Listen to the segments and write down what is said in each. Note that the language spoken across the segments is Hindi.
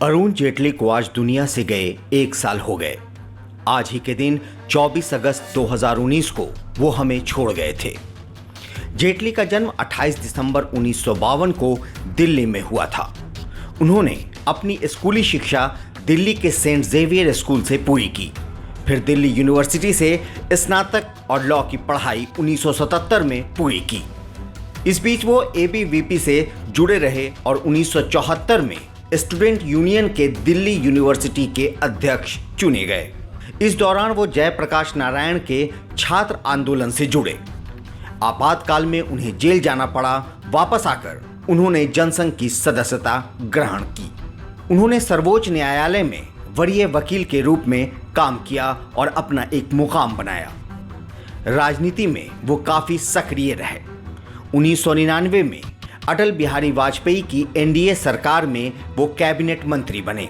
अरुण जेटली को आज दुनिया से गए 1 साल हो गए। आज ही के दिन 24 अगस्त 2019 को वो हमें छोड़ गए थे। जेटली का जन्म 28 दिसंबर 1952 को दिल्ली में हुआ था। उन्होंने अपनी स्कूली शिक्षा दिल्ली के सेंट जेवियर स्कूल से पूरी की। फिर दिल्ली यूनिवर्सिटी से स्नातक और लॉ की पढ़ाई 1977 में पूरी की। इस बीच वो एबीवीपी से जुड़े रहे और 1974 में स्टूडेंट यूनियन के दिल्ली यूनिवर्सिटी के अध्यक्ष चुने गए। इस दौरान वो जयप्रकाश नारायण के छात्र आंदोलन से जुड़े। आपातकाल में उन्हें जेल जाना पड़ा। वापस आकर उन्होंने जनसंघ की सदस्यता ग्रहण की। उन्होंने सर्वोच्च न्यायालय में वरीय वकील के रूप में काम किया और अपना एक मुकाम बनाया। राजनीति में वो काफी सक्रिय रहे। 1999 में अटल बिहारी वाजपेयी की एनडीए सरकार में वो कैबिनेट मंत्री बने।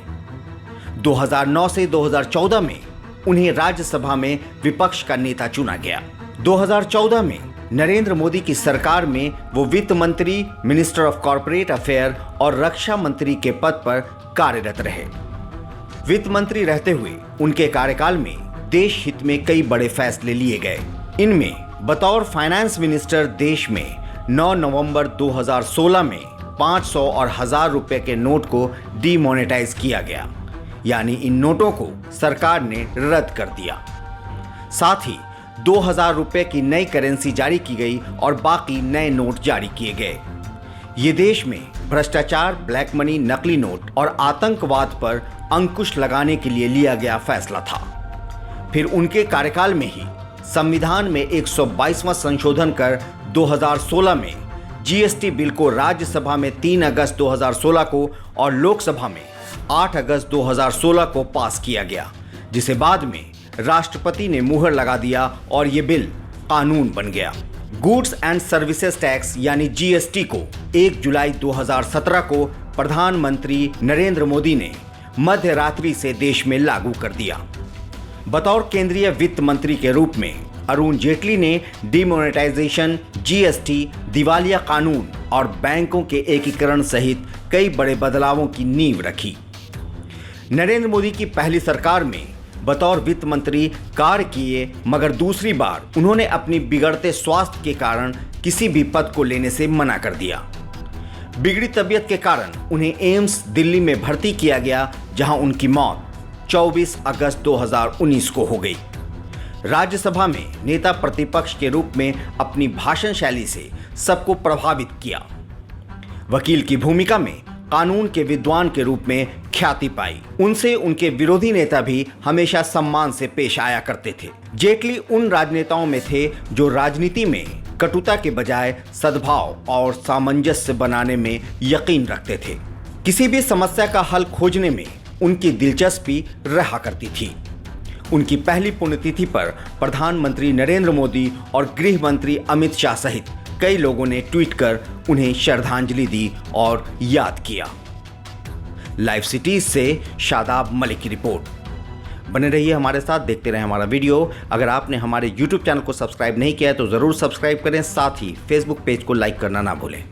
2009 से 2014 में उन्हें राज्यसभा में विपक्ष का नेता चुना गया। 2014 में नरेंद्र मोदी की सरकार में वो वित्त मंत्री, मिनिस्टर ऑफ कॉर्पोरेट अफेयर और रक्षा मंत्री के पद पर कार्यरत रहे। वित्त मंत्री रहते हुए उनके कार्यकाल में देश हित में कई बड़े फैसले लिए गए। इनमें बतौर फाइनेंस मिनिस्टर देश में 9 नवंबर 2016 में 500 और 1000 रुपए के नोट को डीमोनेटाइज किया गया, यानी इन नोटों को सरकार ने रद्द कर दिया। साथ ही 2000 रुपए की नई करेंसी जारी की गई और बाकी नए नोट जारी किए गए। ये देश में भ्रष्टाचार, ब्लैक मनी, नकली नोट और आतंकवाद पर अंकुश लगाने के लिए लिया गया फैसला था। फिर उनके कार्यकाल में ही संविधान में 122वां संशोधन कर 2016 में जीएसटी बिल को राज्यसभा में 3 अगस्त 2016 को और लोकसभा में 8 अगस्त 2016 को पास किया गया, जिसे बाद में राष्ट्रपति ने मुहर लगा दिया और ये बिल कानून बन गया। गुड्स एंड सर्विसेज टैक्स यानी जीएसटी को 1 जुलाई 2017 को प्रधानमंत्री नरेंद्र मोदी ने मध्य रात्रि से देश में लागू कर दिया। बतौर केंद्रीय वित्त मंत्री के रूप में अरुण जेटली ने डिमोनेटाइजेशन, जीएसटी, दिवालिया कानून और बैंकों के एकीकरण सहित कई बड़े बदलावों की नींव रखी। नरेंद्र मोदी की पहली सरकार में बतौर वित्त मंत्री कार्य किए, मगर दूसरी बार उन्होंने अपनी बिगड़ते स्वास्थ्य के कारण किसी भी पद को लेने से मना कर दिया। बिगड़ी तबीयत के कारण उन्हें एम्स दिल्ली में भर्ती किया गया, जहां उनकी मौत 24 अगस्त 2019 को हो गई। राज्यसभा में नेता प्रतिपक्ष के रूप में अपनी भाषण शैली से सबको प्रभावित किया। वकील की भूमिका में कानून के विद्वान के रूप में ख्याति पाई। उनसे उनके विरोधी नेता भी हमेशा सम्मान से पेश आया करते थे। जेटली उन राजनेताओं में थे जो राजनीति में कटुता के बजाय सद्भाव और सामंजस्य बनाने में यकीन रखते थे। किसी भी समस्या का हल खोजने में उनकी दिलचस्पी रहा करती थी। उनकी पहली पुण्यतिथि पर प्रधानमंत्री नरेंद्र मोदी और गृह मंत्री अमित शाह सहित कई लोगों ने ट्वीट कर उन्हें श्रद्धांजलि दी और याद किया। लाइव सिटीज से शादाब मलिक की रिपोर्ट। बने रहिए हमारे साथ, देखते रहें हमारा वीडियो। अगर आपने हमारे YouTube चैनल को सब्सक्राइब नहीं किया है तो ज़रूर सब्सक्राइब करें, साथ ही Facebook पेज को लाइक करना ना भूलें।